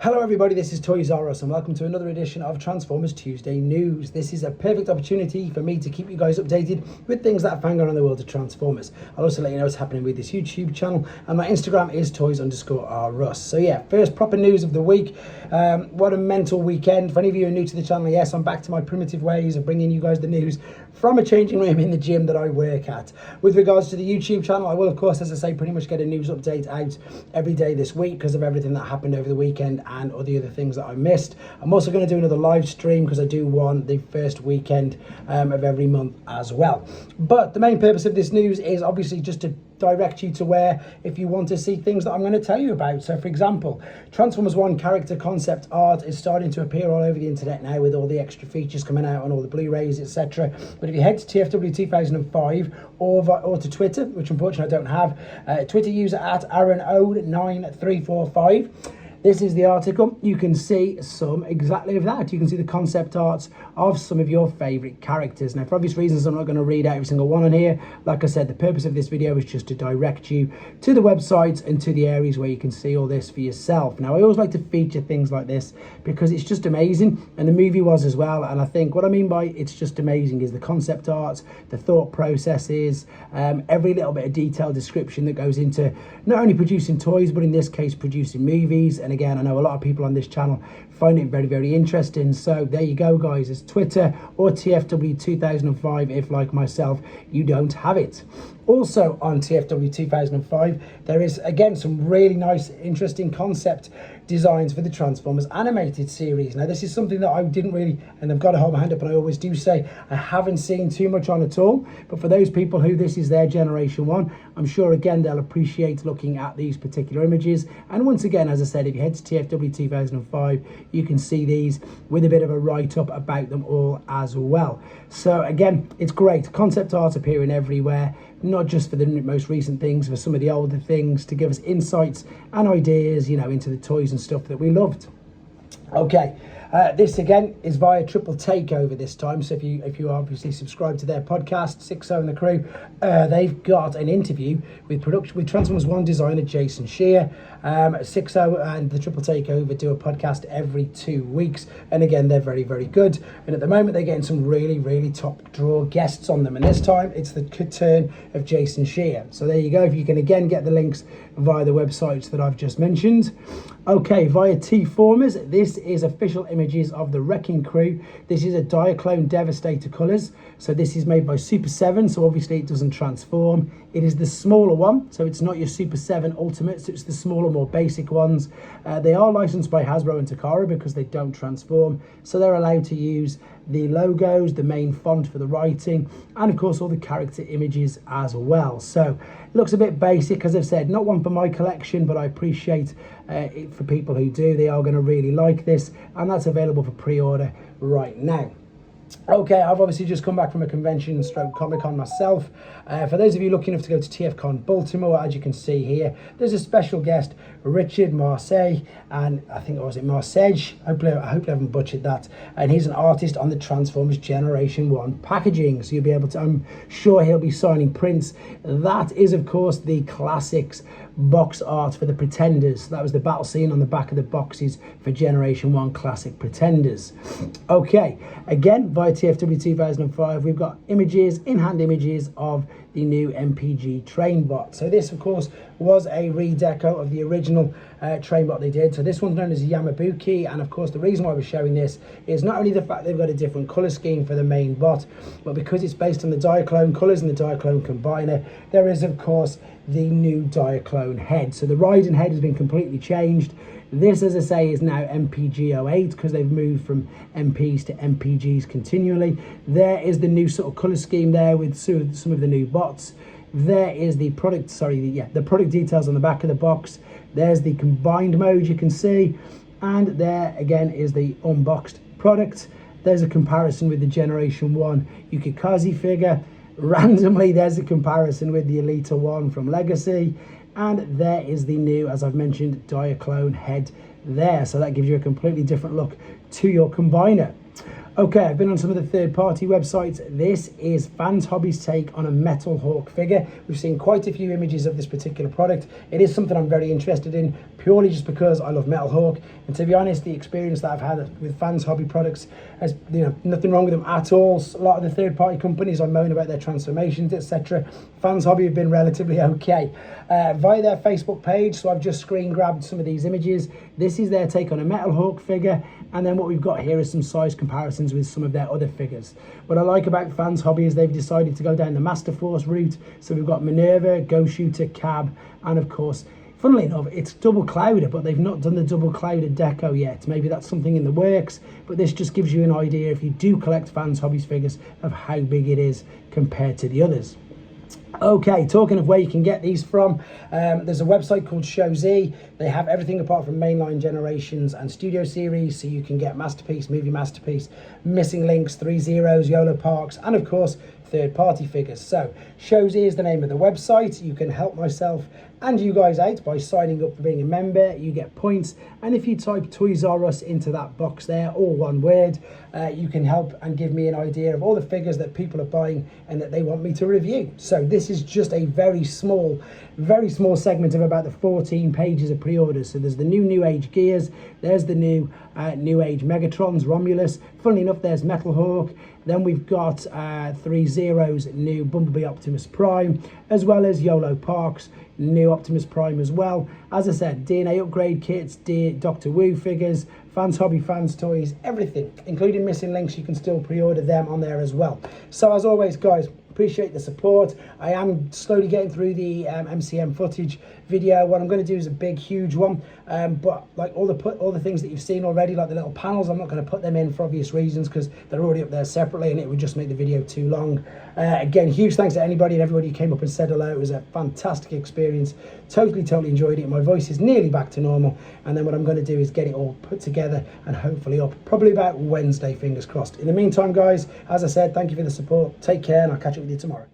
Hello everybody, this is Toys R Us and welcome to another edition of Transformers Tuesday News. This is a perfect opportunity for me to keep you guys updated with things that are going on in the world of Transformers. I'll also let you know what's happening with this YouTube channel, and my Instagram is Toys_R_Us. So yeah, first proper news of the week. What a mental weekend. For any of you who are new to the channel, yes, I'm back to my primitive ways of bringing you guys the news from a changing room in the gym that I work at. With regards to the YouTube channel, I will of course, as I say, pretty much get a news update out every day this week because of everything that happened over the weekend and all the other things that I missed. I'm also going to do another live stream because I do one the first weekend of every month as well. But the main purpose of this news is obviously just to direct you to where, if you want to see things that I'm going to tell you about. So for example, Transformers 1 character concept art is starting to appear all over the internet now with all the extra features coming out on all the Blu-rays, etc. But if you head to TFW 2005 or to Twitter, which unfortunately I don't have, Twitter user at AaronO9345, this is the article. You can see some exactly of that. You can see the concept arts of some of your favourite characters. Now, for obvious reasons, I'm not going to read out every single one on here. Like I said, the purpose of this video is just to direct you to the websites and to the areas where you can see all this for yourself. Now, I always like to feature things like this because it's just amazing, and the movie was as well. And I think what I mean by it's just amazing is the concept arts, the thought processes, every little bit of detailed description that goes into not only producing toys, but in this case, producing movies. And again, I know a lot of people on this channel find it very, very interesting. So there you go, guys. It's Twitter or TFW 2005 if, like myself, you don't have it. Also on TFW 2005, there is, again, some really nice, interesting concept designs for the Transformers animated series. Now, this is something that I didn't really, and I've got to hold my hand up, and I always do say, I haven't seen too much on at all. But for those people who this is their generation one, I'm sure, again, they'll appreciate looking at these particular images. And once again, as I said, if you head to TFW 2005, you can see these with a bit of a write-up about them all as well. So again, it's great. Concept art appearing everywhere, not just for the most recent things, for some of the older things, to give us insights and ideas, you know, into the toys and stuff that we loved. Okay, this again is via Triple Takeover this time. So if you obviously subscribe to their podcast, 60 and the Crew, they've got an interview with Transformers 1 designer Jason Scheer. 60 and the Triple Takeover do a podcast every 2 weeks, and again, they're very, very good. And at the moment, they're getting some really, really top draw guests on them, and this time it's the turn of Jason Scheer. So there you go. If you can again get the links via the websites that I've just mentioned. Okay, via T-Formers, this is official images of the Wrecking Crew. This is a Diaclone Devastator colours. So this is made by Super 7, so obviously it doesn't transform. It is the smaller one, so it's not your Super 7 Ultimate, so it's the smaller, more basic ones. They are licensed by Hasbro and Takara because they don't transform, so they're allowed to use the logos, the main font for the writing, and of course all the character images as well. So it looks a bit basic, as I've said, not one for my collection, but I appreciate it for people who do. They are going to really like this, and that's available for pre-order right now. Okay, I've obviously just come back from a convention stroke Comic-Con myself. For those of you lucky enough to go to TFCon Baltimore, as you can see here, there's a special guest, Richard Marseille, and I think, was it Marseille? I hope I haven't butchered that. And he's an artist on the Transformers Generation 1 packaging, so you'll be able to, I'm sure he'll be signing prints. That is, of course, the classics box art for the Pretenders. That was the battle scene on the back of the boxes for Generation 1 classic Pretenders. Okay, again, via TFW 2005, we've got images, in-hand images of the new MPG Trainbot. So this, of course, was a redeco of the original Trainbot they did. So this one's known as Yamabuki, and of course the reason why we're showing this is not only the fact they've got a different colour scheme for the main bot, but because it's based on the Diaclone colours and the Diaclone combiner, there is of course the new Diaclone head. So the riding head has been completely changed. This, as I say, is now MPG 08 because they've moved from MPs to MPGs continually. There is the new sort of colour scheme there with some of the new bots. There is the product, the product details on the back of the box. There's the combined mode you can see. And there again is the unboxed product. There's a comparison with the Generation 1 Yukikaze figure. Randomly, there's a comparison with the Elita 1 from Legacy. And there is the new, as I've mentioned, Diaclone head there. So that gives you a completely different look to your combiner. Okay, I've been on some of the third-party websites. This is Fans Hobby's take on a Metal Hawk figure. We've seen quite a few images of this particular product. It is something I'm very interested in, purely just because I love Metal Hawk. And to be honest, the experience that I've had with Fans Hobby products has, nothing wrong with them at all. A lot of the third-party companies I moan about their transformations, etc. Fans Hobby have been relatively okay. Via their Facebook page, so I've just screen grabbed some of these images. This is their take on a Metal Hawk figure, and then what we've got here is some size comparisons with some of their other figures. What I like about Fans Hobby is they've decided to go down the Master Force route. So we've got Minerva, Ghost Shooter, Cab, and of course, funnily enough, it's double clouded, but they've not done the double clouded deco yet. Maybe that's something in the works, but this just gives you an idea, if you do collect Fans Hobby's figures, of how big it is compared to the others. Okay, talking of where you can get these from, there's a website called Show Z. They have everything apart from mainline generations and studio series, so you can get Masterpiece, Movie Masterpiece, Missing Links, 3 Zeros, YOLO Parks, and of course third-party figures. So Show Z is the name of the website. You can help myself and you guys out by signing up for being a member. You get points, and if you type Toys R Us into that box there, all one word, you can help and give me an idea of all the figures that people are buying and that they want me to review. So this is just a very small segment of about the 14 pages of pre-orders. So there's the new Age Gears, there's the new Age Megatrons, Romulus. Funnily enough, there's Metal Hawk. Then we've got 3 Zeros, new Bumblebee Optimus Prime, as well as YOLO Parks, new Optimus Prime as well. As I said, DNA upgrade kits, Doctor Wu figures, Fans Hobby, Fans Toys, everything, including Missing Links. You can still pre-order them on there as well. So as always, guys, appreciate the support. I am slowly getting through the MCM footage video. What I'm going to do is a big, huge one, but like all the things that you've seen already, like the little panels, I'm not going to put them in for obvious reasons because they're already up there separately, and it would just make the video too long. Again, huge thanks to anybody and everybody who came up and said hello. It was a fantastic experience. Totally enjoyed it. My voice is nearly back to normal, and then what I'm going to do is get it all put together and hopefully up probably about Wednesday, fingers crossed. In the meantime, guys, as I said, thank you for the support. Take care, and I'll catch up with you tomorrow.